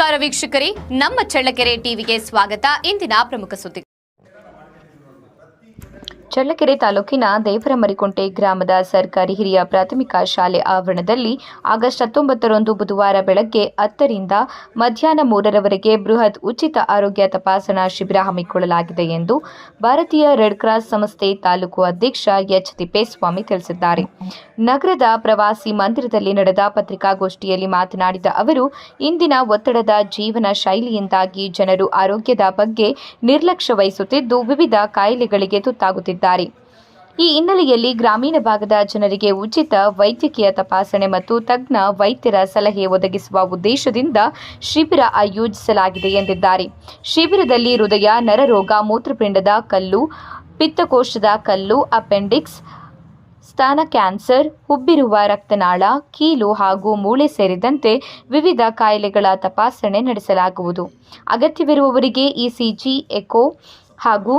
ನಮಸ್ಕಾರ ವೀಕ್ಷಕರೇ, ನಮ್ಮ ಚಳ್ಳಕೆರೆ ಟಿವಿಗೆ ಸ್ವಾಗತ. ಇಂದಿನ ಪ್ರಮುಖ ಸುದ್ದಿ. ಚಳ್ಳಕೆರೆ ತಾಲೂಕಿನ ದೇವರಮರಿಕುಂಟೆ ಗ್ರಾಮದ ಸರ್ಕಾರಿ ಹಿರಿಯ ಪ್ರಾಥಮಿಕ ಶಾಲೆ ಆವರಣದಲ್ಲಿ ಆಗಸ್ಟ್ 19ರಂದು ಬುಧವಾರ ಬೆಳಗ್ಗೆ 10 ರಿಂದ ಮಧ್ಯಾಹ್ನ 3ರವರೆಗೆ ಬೃಹತ್ ಉಚಿತ ಆರೋಗ್ಯ ತಪಾಸಣಾ ಶಿಬಿರ ಹಮ್ಮಿಕೊಳ್ಳಲಾಗಿದೆ ಎಂದು ಭಾರತೀಯ ರೆಡ್ ಕ್ರಾಸ್ ಸಂಸ್ಥೆ ತಾಲೂಕು ಅಧ್ಯಕ್ಷ ಎಚ್ ತಿಪ್ಪೇಸ್ವಾಮಿ ತಿಳಿಸಿದ್ದಾರೆ. ನಗರದ ಪ್ರವಾಸಿ ಮಂದಿರದಲ್ಲಿ ನಡೆದ ಪತ್ರಿಕಾಗೋಷ್ಠಿಯಲ್ಲಿ ಮಾತನಾಡಿದ ಅವರು, ಇಂದಿನ ಒತ್ತಡದ ಜೀವನ ಶೈಲಿಯಿಂದಾಗಿ ಜನರು ಆರೋಗ್ಯದ ಬಗ್ಗೆ ನಿರ್ಲಕ್ಷ್ಯ ವಹಿಸುತ್ತಿದ್ದು ವಿವಿಧ ಕಾಯಿಲೆಗಳಿಗೆ ತುತ್ತಾಗುತ್ತಿದ್ದಾರೆ. ಈ ಹಿನ್ನೆಲೆಯಲ್ಲಿ ಗ್ರಾಮೀಣ ಭಾಗದ ಜನರಿಗೆ ಉಚಿತ ವೈದ್ಯಕೀಯ ತಪಾಸಣೆ ಮತ್ತು ತಜ್ಞ ವೈದ್ಯರ ಸಲಹೆ ಒದಗಿಸುವ ಉದ್ದೇಶದಿಂದ ಶಿಬಿರ ಆಯೋಜಿಸಲಾಗಿದೆ ಎಂದಿದ್ದಾರೆ. ಶಿಬಿರದಲ್ಲಿ ಹೃದಯ, ನರರೋಗ, ಮೂತ್ರಪಿಂಡದ ಕಲ್ಲು, ಪಿತ್ತಕೋಶದ ಕಲ್ಲು, ಅಪೆಂಡಿಕ್ಸ್, ಸ್ತನ ಕ್ಯಾನ್ಸರ್, ಉಬ್ಬಿರುವ ರಕ್ತನಾಳ, ಕೀಲು ಹಾಗೂ ಮೂಳೆ ಸೇರಿದಂತೆ ವಿವಿಧ ಕಾಯಿಲೆಗಳ ತಪಾಸಣೆ ನಡೆಸಲಾಗುವುದು. ಅಗತ್ಯವಿರುವವರಿಗೆ ಇಸಿಜಿ, ಎಕೋ ಹಾಗೂ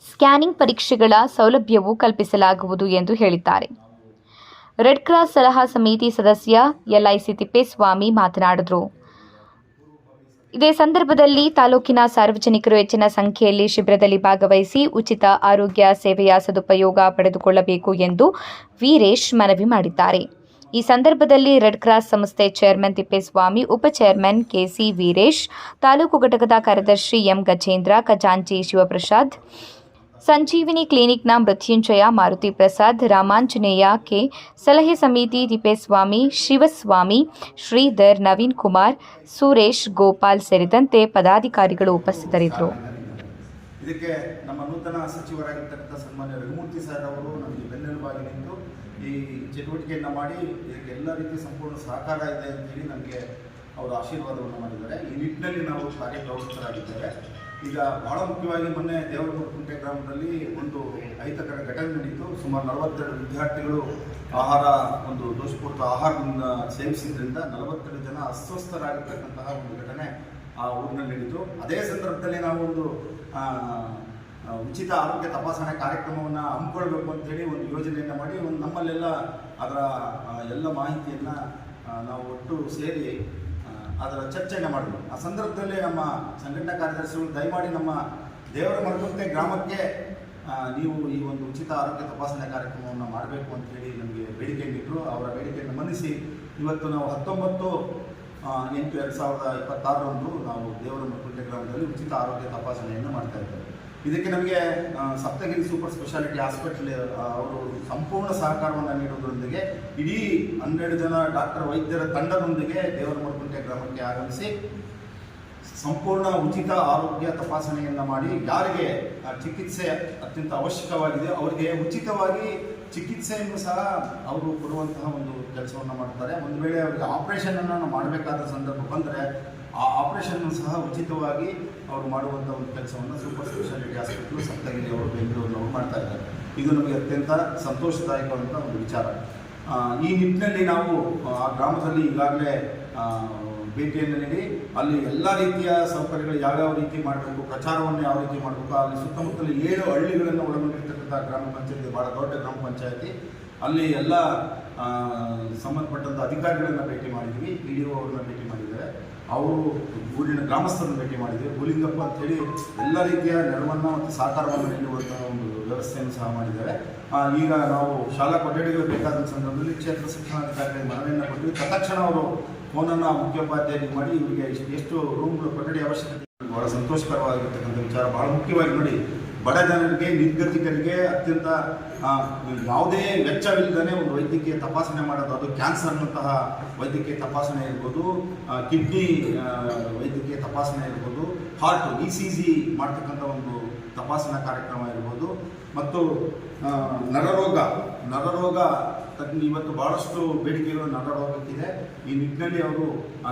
ಸ್ಕ್ಯಾನಿಂಗ್ ಪರೀಕ್ಷೆಗಳ ಸೌಲಭ್ಯವೂ ಕಲ್ಪಿಸಲಾಗುವುದು ಎಂದು ಹೇಳಿದ್ದಾರೆ. ರೆಡ್ ಕ್ರಾಸ್ ಸಲಹಾ ಸಮಿತಿ ಸದಸ್ಯ ಎಲ್ಐಸಿ ತಿಪ್ಪೇಸ್ವಾಮಿ ಮಾತನಾಡಿದರು. ಇದೇ ಸಂದರ್ಭದಲ್ಲಿ ತಾಲೂಕಿನ ಸಾರ್ವಜನಿಕರು ಹೆಚ್ಚಿನ ಸಂಖ್ಯೆಯಲ್ಲಿ ಶಿಬಿರದಲ್ಲಿ ಭಾಗವಹಿಸಿ ಉಚಿತ ಆರೋಗ್ಯ ಸೇವೆಯ ಸದುಪಯೋಗ ಪಡೆದುಕೊಳ್ಳಬೇಕು ಎಂದು ವೀರೇಶ್ ಮನವಿ ಮಾಡಿದ್ದಾರೆ. ಈ ಸಂದರ್ಭದಲ್ಲಿ ರೆಡ್ ಕ್ರಾಸ್ ಸಂಸ್ಥೆ ಚೇರ್ಮನ್ ತಿಪ್ಪೇಸ್ವಾಮಿ, ಉಪ ಚೇರ್ಮನ್ ಕೆಸಿ ವೀರೇಶ್, ತಾಲೂಕು ಘಟಕದ ಕಾರ್ಯದರ್ಶಿ ಎಂ ಗಜೇಂದ್ರ, ಖಜಾಂಚಿ ಶಿವಪ್ರಸಾದ್, ಸಂಜೀವಿನಿ ಕ್ಲಿನಿಕ್ನ ಮೃತ್ಯುಂಜಯ, ಮಾರುತಿ ಪ್ರಸಾದ್, ರಾಮಾಂಜನೇಯ ಕೆ, ಸಲಹೆ ಸಮಿತಿ ತಿಪ್ಪೇಸ್ವಾಮಿ, ಶಿವಸ್ವಾಮಿ, ಶ್ರೀಧರ್, ನವೀನ್ ಕುಮಾರ್, ಸುರೇಶ್, ಗೋಪಾಲ್ ಸೇರಿದಂತೆ ಪದಾಧಿಕಾರಿಗಳು ಉಪಸ್ಥಿತರಿದ್ದರು. ಇದಕ್ಕೆ ನಮ್ಮ ನೂತನ ಸಚಿವರಾಗಿರ್ತಕ್ಕಂಥ ಸನ್ಮಾನ್ಯ ರಘುಮೂರ್ತಿ ಸರ್ ಅವರು ನಮಗೆ ಬೆನ್ನೆಲುಬಾಗಿ ನಿಂತು ಈ ಚಟುವಟಿಕೆಯನ್ನು ಮಾಡಿ ಇದಕ್ಕೆ ಎಲ್ಲ ರೀತಿಯ ಸಂಪೂರ್ಣ ಸಹಕಾರ ಇದೆ ಅಂತೇಳಿ ನಮಗೆ ಅವರು ಆಶೀರ್ವಾದವನ್ನು ಮಾಡಿದ್ದಾರೆ. ಈ ನಿಟ್ಟಿನಲ್ಲಿ ನಾವು ಕಾರ್ಯಪ್ರವೃತ್ತರಾಗಿದ್ದೇವೆ. ಈಗ ಬಹಳ ಮುಖ್ಯವಾಗಿ ಮೊನ್ನೆ ದೇವರಮರಿಕುಂಟೆ ಗ್ರಾಮದಲ್ಲಿ ಒಂದು ಅಹಿತಕರ ಘಟನೆ ನಡೀತು. ಸುಮಾರು 42 ವಿದ್ಯಾರ್ಥಿಗಳು ಒಂದು ದೋಷಪೂರಿತ ಆಹಾರದಿಂದ ಸೇವಿಸಿದ್ರಿಂದ 42 ಜನ ಅಸ್ವಸ್ಥರಾಗಿರ್ತಕ್ಕಂತಹ ಒಂದು ಘಟನೆ ಆ ಊರಿನಲ್ಲಿ ನಡೀತು. ಅದೇ ಸಂದರ್ಭದಲ್ಲಿ ನಾವು ಒಂದು ಉಚಿತ ಆರೋಗ್ಯ ತಪಾಸಣೆ ಕಾರ್ಯಕ್ರಮವನ್ನು ಹಮ್ಮಿಕೊಳ್ಬೇಕು ಅಂತೇಳಿ ಒಂದು ಯೋಜನೆಯನ್ನು ಮಾಡಿ ನಮ್ಮಲ್ಲೆಲ್ಲ ಅದರ ಎಲ್ಲ ಮಾಹಿತಿಯನ್ನು ನಾವು ಒಟ್ಟು ಸೇರಿ ಅದರ ಚರ್ಚೆಯನ್ನು ಮಾಡಿದ್ರು. ಆ ಸಂದರ್ಭದಲ್ಲಿ ನಮ್ಮ ಸಂಘಟನಾ ಕಾರ್ಯದರ್ಶಿಗಳು ದಯಮಾಡಿ ನಮ್ಮ ದೇವರಮರಿಕುಂಟೆ ಗ್ರಾಮಕ್ಕೆ ನೀವು ಈ ಒಂದು ಉಚಿತ ಆರೋಗ್ಯ ತಪಾಸಣೆ ಕಾರ್ಯಕ್ರಮವನ್ನು ಮಾಡಬೇಕು ಅಂತೇಳಿ ನಮಗೆ ಬೇಡಿಕೆಯನ್ನಿಟ್ಟರು. ಅವರ ಬೇಡಿಕೆಯನ್ನು ಮನ್ನಿಸಿ ಇವತ್ತು ನಾವು 19/8/2026ರಂದು ನಾವು ದೇವರಮರಿಕುಂಟೆ ಗ್ರಾಮದಲ್ಲಿ ಉಚಿತ ಆರೋಗ್ಯ ತಪಾಸಣೆಯನ್ನು ಮಾಡ್ತಾ ಇದ್ದೇವೆ. ಇದಕ್ಕೆ ನಮಗೆ ಸಪ್ತಗಿರಿ ಸೂಪರ್ ಸ್ಪೆಷಾಲಿಟಿ ಹಾಸ್ಪಿಟಲ್ ಅವರು ಸಂಪೂರ್ಣ ಸಹಕಾರವನ್ನು ನೀಡುವುದರೊಂದಿಗೆ ಇಡೀ 12 ಜನ ಡಾಕ್ಟರ್ ವೈದ್ಯರ ತಂಡದೊಂದಿಗೆ ದೇವರಮರಿಕುಂಟೆ ಗ್ರಾಮಕ್ಕೆ ಆಗಮಿಸಿ ಸಂಪೂರ್ಣ ಉಚಿತ ಆರೋಗ್ಯ ತಪಾಸಣೆಯನ್ನು ಮಾಡಿ ಯಾರಿಗೆ ಚಿಕಿತ್ಸೆ ಅತ್ಯಂತ ಅವಶ್ಯಕವಾಗಿದೆ ಅವರಿಗೆ ಉಚಿತವಾಗಿ ಚಿಕಿತ್ಸೆಯನ್ನು ಸಹ ಅವರು ಕೊಡುವಂತಹ ಒಂದು ಕೆಲಸವನ್ನು ಮಾಡ್ತಾರೆ. ಒಂದು ವೇಳೆ ಅವರಿಗೆ ಆಪರೇಷನನ್ನು ಮಾಡಬೇಕಾದ ಸಂದರ್ಭ ಬಂದರೆ ಆ ಆಪರೇಷನ್ ಸಹ ಉಚಿತವಾಗಿ ಅವರು ಮಾಡುವಂಥ ಒಂದು ಕೆಲಸವನ್ನು ಸೂಪರ್ ಸ್ಪೆಷಾಲಿಟಿ ಹಾಸ್ಪಿಟಲ್ ಸಪ್ತಗಿರಿ ಅವರು ಬೆಂಗಳೂರಿನವರು ಮಾಡ್ತಾ ಇದ್ದಾರೆ. ಇದು ನಮಗೆ ಅತ್ಯಂತ ಸಂತೋಷದಾಯಕವಾದಂಥ ಒಂದು ವಿಚಾರ. ಈ ನಿಟ್ಟಿನಲ್ಲಿ ನಾವು ಆ ಗ್ರಾಮದಲ್ಲಿ ಈಗಾಗಲೇ ಭೇಟಿಯನ್ನು ನೀಡಿ ಅಲ್ಲಿ ಎಲ್ಲ ರೀತಿಯ ಸೌಕರ್ಯಗಳು ಯಾವ್ಯಾವ ರೀತಿ ಮಾಡಬೇಕು, ಪ್ರಚಾರವನ್ನು ಯಾವ ರೀತಿ ಮಾಡಬೇಕು, ಅಲ್ಲಿ ಸುತ್ತಮುತ್ತಲು 7 ಹಳ್ಳಿಗಳನ್ನು ಒಳಗೊಂಡಿರ್ತಕ್ಕಂಥ ಗ್ರಾಮ ಪಂಚಾಯತಿ, ಭಾಳ ದೊಡ್ಡ ಗ್ರಾಮ ಪಂಚಾಯತಿ, ಅಲ್ಲಿ ಎಲ್ಲ ಸಂಬಂಧಪಟ್ಟಂಥ ಅಧಿಕಾರಿಗಳನ್ನು ಭೇಟಿ ಮಾಡಿದ್ವಿ, PDO ಅವ್ರನ್ನ ಭೇಟಿ ಮಾಡಿದ್ದಾರೆ, ಅವರು ಊರಿನ ಗ್ರಾಮಸ್ಥರನ್ನು ಭೇಟಿ ಮಾಡಿದ್ದೇವೆ. ಭೂಲಿಂಗಪ್ಪ ಅಂತೇಳಿ ಎಲ್ಲ ರೀತಿಯ ನೆರವನ್ನು ಮತ್ತು ಸಹಕಾರವನ್ನು ನೀಡುವಂತಹ ಒಂದು ವ್ಯವಸ್ಥೆಯನ್ನು ಸಹ ಮಾಡಿದ್ದೇವೆ. ಈಗ ನಾವು ಶಾಲಾ ಕೊಠಡಿಗಳು ಬೇಕಾದ ಸಂದರ್ಭದಲ್ಲಿ ಕ್ಷೇತ್ರ ಶಿಕ್ಷಣಾಧಿಕಾರಿಗಳಿಗೆ ಮನವಿಯನ್ನು ಕೊಟ್ಟಿವಿ. ತತ್ಕ್ಷಣ ಅವರು ಫೋನನ್ನು ಮುಖ್ಯೋಪಾಧ್ಯಾಯರಿಗೆ ಮಾಡಿ ಇವರಿಗೆ ಎಷ್ಟು ರೂಮ್ಗಳು ಕೊಠಡಿ ಅವಶ್ಯಕತೆ, ಬಹಳ ಸಂತೋಷಕರವಾಗಿರ್ತಕ್ಕಂಥ ವಿಚಾರ. ಬಹಳ ಮುಖ್ಯವಾಗಿ ನೋಡಿ, ಬಡ ಜನರಿಗೆ, ನಿರ್ಗತಿಕರಿಗೆ ಅತ್ಯಂತ ಯಾವುದೇ ವೆಚ್ಚವಿಲ್ಲದೇ ಒಂದು ವೈದ್ಯಕೀಯ ತಪಾಸಣೆ ಮಾಡೋದು, ಅದು ಕ್ಯಾನ್ಸರ್ನಂತಹ ವೈದ್ಯಕೀಯ ತಪಾಸಣೆ ಇರ್ಬೋದು, ಕಿಡ್ನಿ ವೈದ್ಯಕೀಯ ತಪಾಸಣೆ ಇರ್ಬೋದು, ಹಾರ್ಟ್ ECG ಮಾಡ್ತಕ್ಕಂಥ ಒಂದು ತಪಾಸಣಾ ಕಾರ್ಯಕ್ರಮ ಇರ್ಬೋದು, ಮತ್ತು ನರರೋಗ ತಜ್ಞ ಇವತ್ತು ಭಾಳಷ್ಟು ಬೇಡಿಕೆಗಳು ನರರೋಗಕ್ಕಿದೆ. ಈ ನಿಟ್ಟಿನಲ್ಲಿ ಅವರು ಆ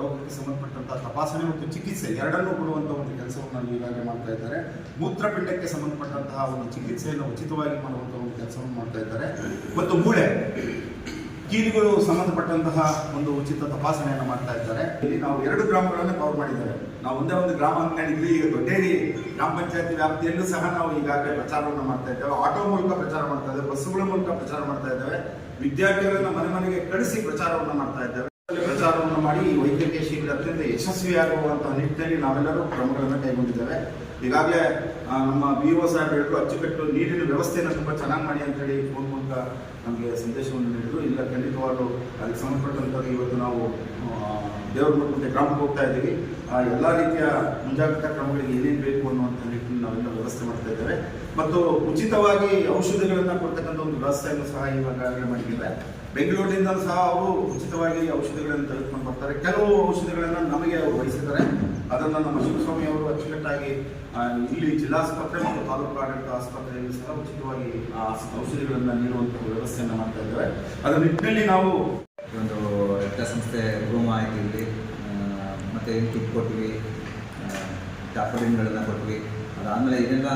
ರೋಗಕ್ಕೆ ಸಂಬಂಧಪಟ್ಟಂಥ ತಪಾಸಣೆ ಮತ್ತು ಚಿಕಿತ್ಸೆ ಎರಡನ್ನೂ ಕೊಡುವಂಥ ಒಂದು ಕೆಲಸವನ್ನು ಈಗಾಗಲೇ ಮಾಡ್ತಾ ಇದ್ದಾರೆ. ಮೂತ್ರಪಿಂಡಕ್ಕೆ ಸಂಬಂಧಪಟ್ಟಂತಹ ಒಂದು ಚಿಕಿತ್ಸೆಯನ್ನು ಉಚಿತವಾಗಿ ಮಾಡುವಂಥ ಒಂದು ಕೆಲಸವನ್ನು ಮಾಡ್ತಾ ಇದ್ದಾರೆ. ಮತ್ತು ಮೂಳೆ ಕೀಲುಗಳು ಸಂಬಂಧಪಟ್ಟಂತಹ ಒಂದು ಉಚಿತ ತಪಾಸಣೆಯನ್ನು ಮಾಡ್ತಾ ಇದ್ದಾರೆ. ಇಲ್ಲಿ ನಾವು 2 ಗ್ರಾಮಗಳನ್ನು ಕವರ್ ಮಾಡಿದ್ದೇವೆ. ನಾವು ಒಂದೇ ಒಂದು ಗ್ರಾಮ ಅಂತ ಹೇಳಿದ್ವಿ. ಈಗ ದೊಡ್ಡೇರಿ ಗ್ರಾಮ ಪಂಚಾಯತಿ ವ್ಯಾಪ್ತಿಯಲ್ಲೂ ಸಹ ನಾವು ಈಗಾಗಲೇ ಪ್ರಚಾರವನ್ನು ಮಾಡ್ತಾ ಇದ್ದೇವೆ. ಆಟೋ ಮೂಲಕ ಪ್ರಚಾರ ಮಾಡ್ತಾ ಇದ್ದೇವೆ, ಬಸ್ಸುಗಳ ಮೂಲಕ ಪ್ರಚಾರ ಮಾಡ್ತಾ ಇದ್ದೇವೆ, ವಿದ್ಯಾರ್ಥಿಗಳನ್ನು ಮನೆ ಮನೆಗೆ ಕಳಿಸಿ ಪ್ರಚಾರವನ್ನು ಮಾಡ್ತಾ ಇದ್ದೇವೆ. ಪ್ರಚಾರ ಪ್ರಚಾರವನ್ನು ಮಾಡಿ ಈ ವೈದ್ಯಕೀಯ ಶಿಬಿರ ಅತ್ಯಂತ ಯಶಸ್ವಿಯಾಗುವಂತಹ ನಿಟ್ಟಿನಲ್ಲಿ ನಾವೆಲ್ಲರೂ ಕ್ರಮಗಳನ್ನು ಕೈಗೊಂಡಿದ್ದೇವೆ. ಈಗಾಗಲೇ ನಮ್ಮ BO ಸಾಹೇಬ್ ಹೇಳಿದ್ರು, ಅಚ್ಚುಕಟ್ಟು ನೀರಿನ ವ್ಯವಸ್ಥೆಯನ್ನು ತುಂಬ ಚೆನ್ನಾಗಿ ಮಾಡಿ ಅಂತೇಳಿ ಫೋನ್ ಮೂಲಕ ನಮಗೆ ಸಂದೇಶವನ್ನು ನೀಡಿದರು. ಇಲ್ಲ, ಖಂಡಿತವಾಗಲೂ ಅದಕ್ಕೆ ಸಂಬಂಧಪಟ್ಟಂಥದ್ದು ಇವತ್ತು ನಾವು ದೇವರಮುಟ್ಟೆ ಗ್ರಾಮಕ್ಕೆ ಹೋಗ್ತಾ ಇದ್ದೀವಿ. ಎಲ್ಲ ರೀತಿಯ ಮುಂಜಾಗ್ರತಾ ಕ್ರಮಗಳಿಗೆ ಏನೇನು ಬೇಕು ಅನ್ನುವಂಥ ನಿಟ್ಟಿನಲ್ಲಿ ನಾವೆಲ್ಲ ವ್ಯವಸ್ಥೆ ಮಾಡ್ತಾ ಇದ್ದೇವೆ. ಮತ್ತು ಉಚಿತವಾಗಿ ಔಷಧಿಗಳನ್ನು ಕೊಡ್ತಕ್ಕಂಥ ಒಂದು ವ್ಯವಸ್ಥೆಯನ್ನು ಸಹ ಇವಾಗಲೇ ಮಾಡಿದ್ದೇವೆ. ಬೆಂಗಳೂರಿನಿಂದ ಸಹ ಅವರು ಉಚಿತವಾಗಿ ಔಷಧಿಗಳನ್ನು ತೆಗೆದುಕೊಂಡು ಬರ್ತಾರೆ. ಕೆಲವು ಔಷಧಿಗಳನ್ನು ನಮಗೆ ಅವರು ವಹಿಸಿದ್ದಾರೆ. ಅದನ್ನು ನಮ್ಮ ಶಿವಸ್ವಾಮಿ ಅವರು ಅಚ್ಚುಕಟ್ಟಾಗಿ ಇಲ್ಲಿ ಜಿಲ್ಲಾಸ್ಪತ್ರೆ ಮತ್ತು ತಾಲೂಕು ಆಡಳಿತ ಆಸ್ಪತ್ರೆಯಲ್ಲಿ ಸಹ ಉಚಿತವಾಗಿ ಆ ಔಷಧಿಗಳನ್ನು ನೀಡುವಂಥ ವ್ಯವಸ್ಥೆಯನ್ನು ಮಾಡ್ತಾ ಇದ್ದೇವೆ. ಅದರ ನಿಟ್ಟಿನಲ್ಲಿ ನಾವು ಒಂದು ರಕ್ತ ಸಂಸ್ಥೆ ರೂಮ್ ಆಯಿತು ಇಲ್ಲಿ, ಮತ್ತು ಕಿಟ್ ಕೊಟ್ವಿ, ಟಾಪಲಿನ್ಗಳನ್ನು ಕೊಟ್ವಿ. ಅದಾದಮೇಲೆ ಇದೆಲ್ಲ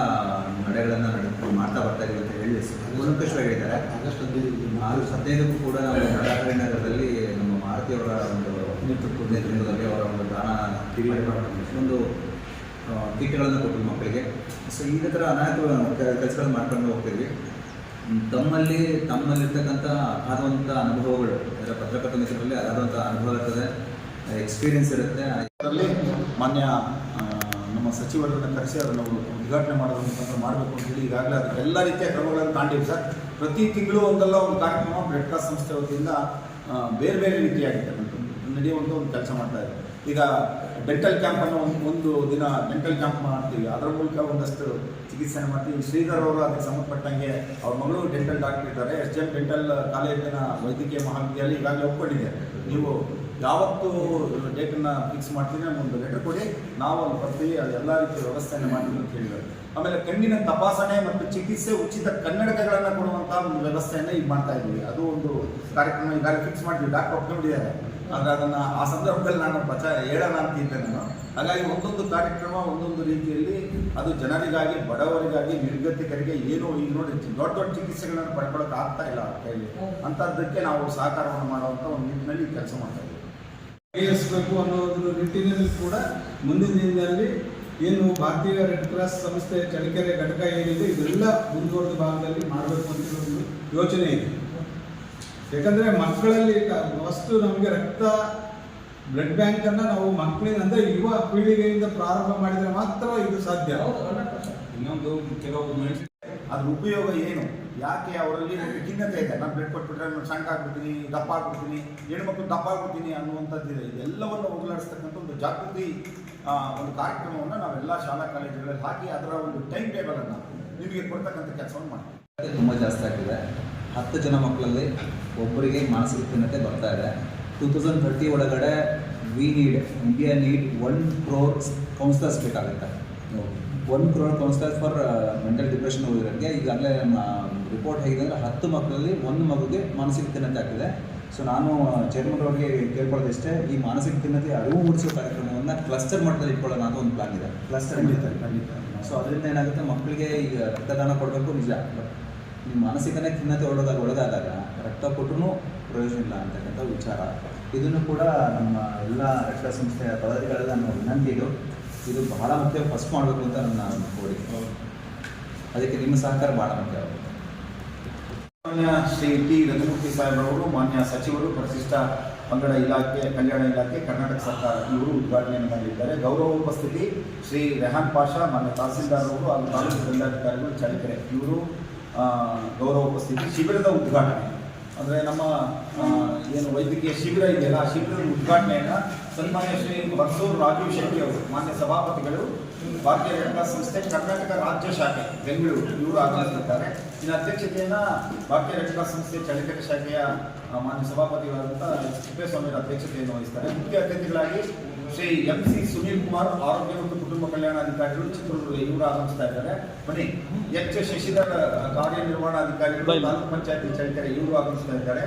ನಡೆಗಳನ್ನು ಮಾಡ್ತಾ ಬರ್ತಾ ಇದೀವಿ ಅಂತ ಹೇಳಿ ಕೂಲಂಕಷವಾಗಿ ಹೇಳಿದ್ದಾರೆ. ಆಗಸ್ಟ್ 15ಕ್ಕೂ ಕೂಡ ನಾವು ನಗರದಲ್ಲಿ ನಮ್ಮ ಮಾರುತಿಯವರ ಒಂದು ನೇತೃತ್ವದಲ್ಲಿ ಅವರ ಒಂದು ದಾನ ಒಂದು ಕಿಟ್ಗಳನ್ನು ಕೊಟ್ಟಿವಿ ಮಕ್ಕಳಿಗೆ. ಸೊ ಇದೇ ಥರ ಅನೇಕ ಕೆಲಸಗಳನ್ನು ಮಾಡ್ಕೊಂಡು ಹೋಗ್ತೀವಿ. ತಮ್ಮಲ್ಲಿರ್ತಕ್ಕಂಥ ಅಗಾಧವಂಥ ಅನುಭವಗಳು, ಅದರ ಪತ್ರಕರ್ತ ಮಿತ್ರರಲ್ಲಿ ಅಗಾಧವಂಥ ಅನುಭವ ಇರ್ತದೆ, ಎಕ್ಸ್ಪೀರಿಯನ್ಸ್ ಇರುತ್ತೆ. ಅದರಲ್ಲಿ ಮಾನ್ಯ ನಮ್ಮ ಸಚಿವರನ್ನು ಕರೆಸಿ ಅದನ್ನು ಉದ್ಘಾಟನೆ ಮಾಡೋದನ್ನು ಮಾಡಬೇಕು ಅಂತೇಳಿ ಈಗಾಗಲೇ ಅದಕ್ಕೆ ಎಲ್ಲ ರೀತಿಯ ಕ್ರಮಗಳನ್ನು ತಾಂಡಿವಿ ಸರ್. ಪ್ರತಿ ತಿಂಗಳು ಒಂದಲ್ಲ ಒಂದು ಕಾರ್ಯಕ್ರಮ ಬ್ಲಡ್ ಕ್ರಾಸ್ ಸಂಸ್ಥೆ ವತಿಯಿಂದ ಬೇರೆ ಬೇರೆ ರೀತಿಯಾಗಿರ್ತಕ್ಕಂಥದ್ದು ನಡೆಯುವಂಥ ಒಂದು ಕೆಲಸ ಮಾಡ್ತಾ ಇದೆ. ಈಗ ಡೆಂಟಲ್ ಕ್ಯಾಂಪನ್ನು ಒಂದು ದಿನ ಡೆಂಟಲ್ ಕ್ಯಾಂಪ್ ಮಾಡ್ತೀವಿ. ಅದರ ಮೂಲಕ ಒಂದಷ್ಟು ಚಿಕಿತ್ಸೆ ಮಾಡ್ತೀವಿ. ಶ್ರೀಧರ್ ಅವರು ಅದಕ್ಕೆ ಸಂಬಂಧಪಟ್ಟಂಗೆ ಅವ್ರ ಮಗಳು ಡೆಂಟಲ್ ಡಾಕ್ಟರ್ ಇದ್ದಾರೆ. SGM ಡೆಂಟಲ್ ಕಾಲೇಜಿನ ವೈದ್ಯಕೀಯ ಮಹಾವಿದ್ಯಾಲಯ ಈಗಾಗಲೇ ಒಪ್ಕೊಂಡಿದೆ. ನೀವು ಯಾವತ್ತು ಡೇಟನ್ನು ಫಿಕ್ಸ್ ಮಾಡ್ತೀನಿ, ಒಂದು ಲೆಟರ್ ಕೊಡಿ, ನಾವು ಅಲ್ಲಿ ಬರ್ತೀವಿ, ಅದು ಎಲ್ಲ ರೀತಿಯ ವ್ಯವಸ್ಥೆಯನ್ನು ಮಾಡ್ತೀವಿ ಅಂತ ಹೇಳಿದ್ದಾರೆ. ಆಮೇಲೆ ಕಣ್ಣಿನ ತಪಾಸಣೆ ಮತ್ತು ಚಿಕಿತ್ಸೆ ಉಚಿತ ಕನ್ನಡಕಗಳನ್ನು ಕೊಡುವಂಥ ಒಂದು ವ್ಯವಸ್ಥೆಯನ್ನು ಈಗ ಮಾಡ್ತಾ ಇದ್ದೀವಿ. ಅದು ಒಂದು ಕಾರ್ಯಕ್ರಮ ಈಗಾಗಲೇ ಫಿಕ್ಸ್ ಮಾಡ್ತೀವಿ. ಡಾಕ್ಟರ್ ಒಪ್ಕೊಂಡಿದ್ದಾರೆ. ಆದರೆ ಅದನ್ನು ಆ ಸಂದರ್ಭದಲ್ಲಿ ನಾನು ಹೇಳೋಣ ಅಂತಿದ್ದೆ ನಾನು. ಹಾಗಾಗಿ ಒಂದೊಂದು ಕಾರ್ಯಕ್ರಮ ಒಂದೊಂದು ರೀತಿಯಲ್ಲಿ ಅದು ಜನರಿಗಾಗಿ, ಬಡವರಿಗಾಗಿ, ನಿರ್ಗತಿಕರಿಗೆ ಏನು ಈಗ ನೋಡಿ ದೊಡ್ಡ ದೊಡ್ಡ ಚಿಕಿತ್ಸೆಗಳನ್ನು ಪಡ್ಕೊಳ್ಳೋಕೆ ಆಗ್ತಾ ಇಲ್ಲ ಕೈಲಿ. ಅಂಥದ್ದಕ್ಕೆ ನಾವು ಸಹಕಾರವನ್ನು ಮಾಡುವಂಥ ಒಂದು ನಿಟ್ಟಿನಲ್ಲಿ ಕೆಲಸ ಮಾಡ್ತಾ ಇದ್ದೀವಿ. ಬಗೆಹರಿಸಬೇಕು ಅನ್ನೋದ್ರ ನಿಟ್ಟಿನಲ್ಲಿ ಕೂಡ ಮುಂದಿನ ದಿನದಲ್ಲಿ ಏನು ಭಾರತೀಯ ರೆಡ್ ಕ್ರಾಸ್ ಸಂಸ್ಥೆ ಚಳ್ಳಕೆರೆ ಘಟಕ ಏನಿದೆ ಇದೆಲ್ಲ ಮುಂದುವರೆದ ಭಾಗದಲ್ಲಿ ಮಾಡಬೇಕು ಅಂತ ಒಂದು ಯೋಚನೆ ಇದೆ. ಯಾಕಂದರೆ ಮಕ್ಕಳಲ್ಲಿ ಫಸ್ಟು ನಮಗೆ ರಕ್ತ ಬ್ಲಡ್ ಬ್ಯಾಂಕನ್ನು ನಾವು ಮಕ್ಕಳಿಂದ ಅಂದರೆ ಯುವ ಪೀಳಿಗೆಯಿಂದ ಪ್ರಾರಂಭ ಮಾಡಿದರೆ ಮಾತ್ರ ಇದು ಸಾಧ್ಯ. ಇನ್ನೊಂದು ಕೆಲವು ಅದ್ರ ಉಪಯೋಗ ಏನು, ಯಾಕೆ ಅವರಲ್ಲಿ ಖಿನ್ನತೆ ಇದೆ. ನಾನು ಬ್ಲಡ್ ಕೊಟ್ಬಿಟ್ರೆ ನಾನು ಸಣ್ಣ ಆಗ್ಬಿಡ್ತೀನಿ, ದಪ್ಪ ಆಗ್ಬಿಡ್ತೀನಿ, ಹೆಣ್ಮಕ್ಳು ದಪ್ಪ ಆಗ್ಬಿಡ್ತೀನಿ ಅನ್ನುವಂಥದ್ದಿದೆ. ಇದೆಲ್ಲವನ್ನು ಹೋಗಲಾಡಿಸ್ತಕ್ಕಂಥ ಒಂದು ಜಾಗೃತಿ ಒಂದು ಕಾರ್ಯಕ್ರಮವನ್ನು ನಾವೆಲ್ಲ ಶಾಲಾ ಕಾಲೇಜುಗಳಲ್ಲಿ ಹಾಕಿ ಅದರ ಒಂದು ಟೈಮ್ ಟೇಬಲನ್ನು ನಿಮಗೆ ಕೊಡ್ತಕ್ಕಂಥ ಕೆಲಸವನ್ನು ಮಾಡ್ತೀವಿ. ತುಂಬ ಜಾಸ್ತಿ ಆಗಿದೆ. 10 ಜನ ಮಕ್ಕಳಲ್ಲಿ ಒಬ್ಬರಿಗೆ ಮಾನಸಿಕ ಖಿನ್ನತೆ ಬರ್ತಾ ಇದೆ. 2030 ಒಳಗಡೆ ಇಂಡಿಯಾ ನೀಡ್ 1 crore ಕೌನ್ಸಿಲರ್ಸ್ ಬೇಕಾಗುತ್ತೆ. 1 crore counsellors for mental depression ಹೋಗಿರೋರಿಗೆ ಈಗಾಗಲೇ ರಿಪೋರ್ಟ್ ಹೇಗಿದೆ ಅಂದರೆ 10 ಮಕ್ಕಳಲ್ಲಿ 1 ಮಗುಗೆ ಮಾನಸಿಕ ಖಿನ್ನತೆ ಆಗ್ತಿದೆ. ಸೊ ನಾನು ಚೇರ್ಮನ್ ಅವರಿಗೆ ಕೇಳ್ಕೊಳ್ಳೋದಿಷ್ಟೇ, ಈ ಮಾನಸಿಕ ಖಿನ್ನತೆ ಅರಿವು ಮೂಡಿಸೋ ಕಾರ್ಯಕ್ರಮವನ್ನು ಕ್ಲಸ್ಟರ್ ಮಟ್ಟದಲ್ಲಿ ಇಟ್ಕೊಳ್ಳೋಣ ಅಂತ ಒಂದು ಪ್ಲಾನ್ ಇದೆ. ಕ್ಲಸ್ಟರ್ ಖಂಡಿತ. ಸೊ ಅದರಿಂದ ಏನಾಗುತ್ತೆ, ಮಕ್ಕಳಿಗೆ ಈಗ ರಕ್ತದಾನ ಕೊಡಬೇಕು ನಿಜ, ಬಟ್ ಈ ಮಾನಸಿಕನೇ ಖಿನ್ನತೆ ಒಳಗಾದಾಗ ರಕ್ತ ಕೊಟ್ಟರೂ ಪ್ರಯೋಜನ ಇಲ್ಲ ಅಂತಕ್ಕಂಥ ವಿಚಾರ. ಇದನ್ನು ಕೂಡ ನಮ್ಮ ಎಲ್ಲ ರಕ್ತ ಸಂಸ್ಥೆಯ ಪದಾಧಿಕಾರಿಗಳ ನಮ್ಮ ವಿನಂತಿ. ಇದು ಬಹಳ ಮುಖ್ಯ, ಫಸ್ಟ್ ಮಾಡಬೇಕು ಅಂತ ನನ್ನ ಕೋರಿಕೆ. ಅದಕ್ಕೆ ನಿಮ್ಮ ಸಹಕಾರ ಭಾಳ ಮುಖ್ಯ. ಮಾನ್ಯ ಶ್ರೀ ಟಿ ರಘುಮೂರ್ತಿ ಸಾಹೇಬ್ರವರು, ಮಾನ್ಯ ಸಚಿವರು, ಪರಿಶಿಷ್ಟ ಪಂಗಡ ಇಲಾಖೆ, ಕಲ್ಯಾಣ ಇಲಾಖೆ, ಕರ್ನಾಟಕ ಸರ್ಕಾರ ಇವರು ಉದ್ಘಾಟನೆಯನ್ನು ಮಾಡಲಿದ್ದಾರೆ. ಗೌರವ ಉಪಸ್ಥಿತಿ ಶ್ರೀ ರೆಹಾನ್ ಪಾಷಾ, ಮಾನ್ಯ ತಹಸೀಲ್ದಾರ್ ಅವರು ಹಾಗೂ ತಾಲೂಕು ದಂಡಾಧಿಕಾರಿಗಳು ಚಳ್ಳಕೆರೆ ಇವರು ಗೌರವ ಉಪಸ್ಥಿತಿ. ಶಿಬಿರದ ಉದ್ಘಾಟನೆ ಅಂದರೆ ನಮ್ಮ ಏನು ವೈದ್ಯಕೀಯ ಶಿಬಿರ ಇದೆಯಲ್ಲ, ಆ ಶಿಬಿರದ ಉದ್ಘಾಟನೆಯನ್ನು ಸನ್ಮಾನ್ಯ ಶ್ರೀ ಬಸೂರ್ ರಾಜೀವ್ ಶೆಟ್ಟಿ ಅವರು, ಮಾನ್ಯ ಸಭಾಪತಿಗಳು, ಭಾರತೀಯ ರೆಡ್ ಕ್ರಾಸ್ ಸಂಸ್ಥೆ ಕರ್ನಾಟಕ ರಾಜ್ಯ ಶಾಖೆ ಬೆಂಗಳೂರು ಇವರು ಆಗಮಿಸಿದ್ದಾರೆ. ಇನ್ನು ಅಧ್ಯಕ್ಷತೆಯನ್ನು ಭಾರತೀಯ ರೆಡ್ ಕ್ರಾಸ್ ಸಂಸ್ಥೆ ಚಳ್ಳಕೆರೆ ಶಾಖೆಯ ಮಾನ್ಯ ಸಭಾಪತಿಗಳಾದಂಥ ತಿಪ್ಪೇಸ್ವಾಮಿ ಅಧ್ಯಕ್ಷತೆಯನ್ನು ವಹಿಸ್ತಾರೆ. ಮುಖ್ಯ ಅತಿಥಿಗಳಾಗಿ ಶ್ರೀ MC ಸುನೀಲ್ ಕುಮಾರ್, ಆರೋಗ್ಯ ಮತ್ತು ಕುಟುಂಬ ಕಲ್ಯಾಣಾಧಿಕಾರಿಗಳು ಚಿತ್ರದುರ್ಗ ಇವರು ಆಗಮಿಸ್ತಾ ಇದ್ದಾರೆ. ಬನ್ನಿ H ಶಶಿಧರ್, ಕಾರ್ಯನಿರ್ವಹಣಾಧಿಕಾರಿಗಳು, ತಾಲೂಕು ಪಂಚಾಯತಿ ಚಳ್ಳಕೆರೆ ಇವರು ಆಗಮಿಸ್ತಾ ಇದ್ದಾರೆ.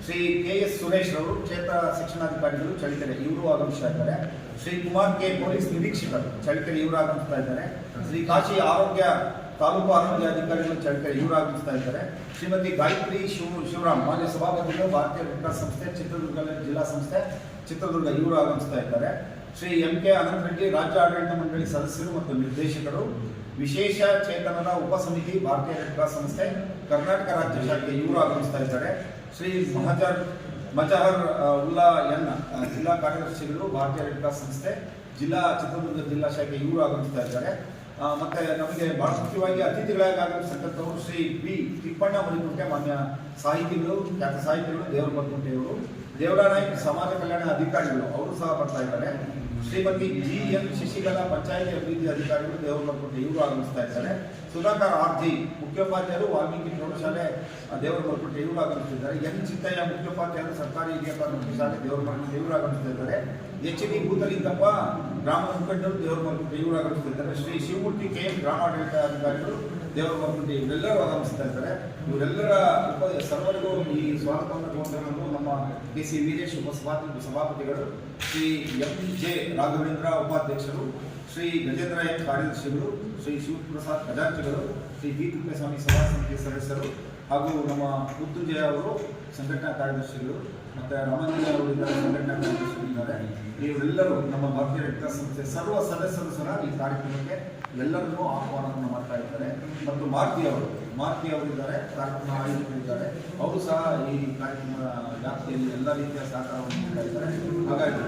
ಶ್ರೀ KS ಸುರೇಶ್ ಅವರು, ಕ್ಷೇತ್ರ ಶಿಕ್ಷಣಾಧಿಕಾರಿಗಳು ಚಳ್ಳಕೆರೆ ಇವರು ಆಗಮಿಸ್ತಾ ಇದ್ದಾರೆ. ಶ್ರೀ ಕುಮಾರ್ K, ಪೊಲೀಸ್ ನಿರೀಕ್ಷಕರು ಚಳ್ಳಕೆರೆ ಇವರು ಆಗಮಿಸ್ತಾ ಇದ್ದಾರೆ. ಶ್ರೀ ಕಾಶಿ ಆರೋಗ್ಯ, ತಾಲೂಕು ಆರೋಗ್ಯ ಅಧಿಕಾರಿಗಳು ಚಳ್ಳಕೆರೆ ಇವರು ಆಗಮಿಸ್ತಾ ಇದ್ದಾರೆ. ಶ್ರೀಮತಿ ಗಾಯತ್ರಿ ಶಿವರಾಮ್, ಮಾನ್ಯ ಸಭಾಪತಿಗಳು, ಭಾರತೀಯ ರೆಡ್ ಕ್ರಾಸ್ ಸಂಸ್ಥೆ ಚಿತ್ರದುರ್ಗ ಜಿಲ್ಲಾ ಸಂಸ್ಥೆ ಚಿತ್ರದುರ್ಗ ಇವರು ಆಗಮಿಸ್ತಾ ಇದ್ದಾರೆ. ಶ್ರೀ MK ಅನಂತ ರೆಡ್ಡಿ, ರಾಜ್ಯ ಆಡಳಿತ ಮಂಡಳಿ ಸದಸ್ಯರು ಮತ್ತು ನಿರ್ದೇಶಕರು, ವಿಶೇಷ ಚೇತನರ ಉಪಸಮಿತಿ, ಭಾರತೀಯ ರೆಡ್ ಕ್ರಾಸ್ ಸಂಸ್ಥೆ ಕರ್ನಾಟಕ ರಾಜ್ಯ ಶಾಖೆ ಇವರು ಆಗಮಿಸ್ತಾ ಇದ್ದಾರೆ. ಶ್ರೀ ಮಜಹರ್ ಉಲ್ಲಾ ಎನ್ ಜಿಲ್ಲಾ ಕಾರ್ಯದರ್ಶಿಗಳು ಭಾರತೀಯ ರೆಡ್ ಕ್ರಾಸ್ ಸಂಸ್ಥೆ ಚಿತ್ರದುರ್ಗ ಜಿಲ್ಲಾ ಶಾಖೆ ಇವರು ಆಗಮಿಸ್ತಾ ಇದ್ದಾರೆ. ಮತ್ತೆ ನಮಗೆ ಬಹಳ ಮುಖ್ಯವಾಗಿ ಅತಿಥಿಗಳಾಗಿ ಆಗಮಿಸತಕ್ಕಂಥವರು ಶ್ರೀ ಬಿ ತಿಪ್ಪಣ್ಣ ಮರಿಕುಂಟೆ, ಮಾನ್ಯ ಸಾಹಿತಿಗಳು, ಖ್ಯಾತ ಸಾಹಿತಿಗಳು, ದೇವರ ಮರಿಕುಂಟೆಯವರು, ದೇವರಾನಾಯ್ಕ ಸಮಾಜ ಕಲ್ಯಾಣ ಅಧಿಕಾರಿಗಳು ಅವರು ಸಹ ಬರ್ತಾ ಇದ್ದಾರೆ. ಶ್ರೀಮತಿ ಜಿ ಎನ್ ಶಶಿಕಲಾ ಪಂಚಾಯತಿ ಅಭಿವೃದ್ಧಿ ಅಧಿಕಾರಿಗಳು, ದೇವರ ಮರಿಕುಂಟೆ ಇವರು ಆಗಮಿಸ್ತಾ ಇದ್ದಾರೆ. ಸುಧಾಕರ್ ಆರ್ ಜಿ ಮುಖ್ಯೋಪಾಧ್ಯಾಯರು, ವಾಲ್ಮೀಕಿ ಪ್ರೌಢಶಾಲೆ ದೇವರ ಮರಿಕುಂಟೆ ಇವರು ಆಗಮಿಸುತ್ತಿದ್ದಾರೆ. ಎನ್ ಚಿತ್ತಯ್ಯ ಮುಖ್ಯೋಪಾಧ್ಯಾಯರು, ಸರ್ಕಾರಿ ಹಿರಿಯ ಪ್ರಾಥಮಿಕ ಶಾಲೆ ದೇವರ ಮರಿಕುಂಟೆ ಇವರು ಆಗಮಿಸ್ತಾ ಇದ್ದಾರೆ. ಎಚ್ ಡಿ ಭೂತಲಿಂಗಪ್ಪ ಗ್ರಾಮ ಮುಖಂಡರು, ದೇವರ ಮರಿಕುಂಟೆ ಇವರು ಆಗಮಿಸುತ್ತಿದ್ದಾರೆ. ಶ್ರೀ ಶಿವಮೂರ್ತಿ ಕೆ ಎಂ ಗ್ರಾಮಾಡಳಿತ ಅಧಿಕಾರಿಗಳು, ದೇವರ ಮರಿಕುಂಟೆ ಇವರೆಲ್ಲರೂ ಆಗಮಿಸ್ತಾ ಇದ್ದಾರೆ. ಇವರೆಲ್ಲರ ಸರ್ವರಿಗೂ ಈ ಸ್ವಾಗತವನ್ನು ಕೋರುತ್ತಿರುವುದು ನಮ್ಮ ಕೆ ಸಿ ವೀರೇಶ್ ಸಭಾಪತಿಗಳು, ಶ್ರೀ ಎಂ ಜೆ ರಾಘವೇಂದ್ರ ಉಪಾಧ್ಯಕ್ಷರು, ಶ್ರೀ ಗಜೇಂದ್ರ ಎಂ ಕಾರ್ಯದರ್ಶಿಗಳು, ಶ್ರೀ ಶಿವಪ್ರಸಾದ್ ಖಜಾಂಚಿಗಳು, ಶ್ರೀ ಬಿ ತಿಪ್ಪೇಸ್ವಾಮಿ ಸಭಾ ಸಮಿತಿ ಸದಸ್ಯರು, ಹಾಗೂ ನಮ್ಮ ಮೃತ್ಯುಂಜಯ ಅವರು ಸಂಘಟನಾ ಕಾರ್ಯದರ್ಶಿಗಳು, ಮತ್ತು ರಾಮಂಜಯ ಅವರು ಇದ್ದಾರೆ, ಸಂಘಟನಾ ಕಾರ್ಯದರ್ಶಿಗಳಿದ್ದಾರೆ. ಇವರೆಲ್ಲರೂ ನಮ್ಮ ಭಾರತೀಯ ರೆಡ್ ಕ್ರಾಸ್ ಸಂಸ್ಥೆ ಸರ್ವ ಸದಸ್ಯರು ಸಹ ಈ ಕಾರ್ಯಕ್ರಮಕ್ಕೆ ಎಲ್ಲರನ್ನೂ ಆಹ್ವಾನವನ್ನು ಮಾಡ್ತಾ ಇದ್ದಾರೆ. ಮತ್ತು ಮಾರುತಿ ಅವರಿದ್ದಾರೆ, ಕಾರ್ಯಕ್ರಮ ಆಯೋಜಕರಿದ್ದಾರೆ, ಅವರು ಸಹ ಈ ಕಾರ್ಯಕ್ರಮ ವ್ಯಾಪ್ತಿಯಲ್ಲಿ ಎಲ್ಲ ರೀತಿಯ ಸಹಕಾರವನ್ನು ನೀಡ್ತಾ ಇದ್ದಾರೆ. ಹಾಗಾಗಿ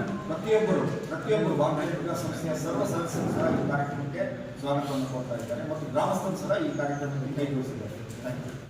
ಪ್ರತಿಯೊಬ್ಬರು ಭಾರತೀಯ ರೆಡ್ ಕ್ರಾಸ್ ಸಂಸ್ಥೆಯ ಸರ್ವ ಸದಸ್ಯರು ಸಹ ಈ ಕಾರ್ಯಕ್ರಮಕ್ಕೆ ಸ್ವಾಗತವನ್ನು ಕೊಡ್ತಾ ಇದ್ದಾರೆ ಮತ್ತು ಗ್ರಾಮಸ್ಥರು ಸಹ ಈ ಕಾರ್ಯಕ್ರಮದಲ್ಲಿ ಕೈ ಜೋಡಿಸಿದ್ದಾರೆ. Thank you.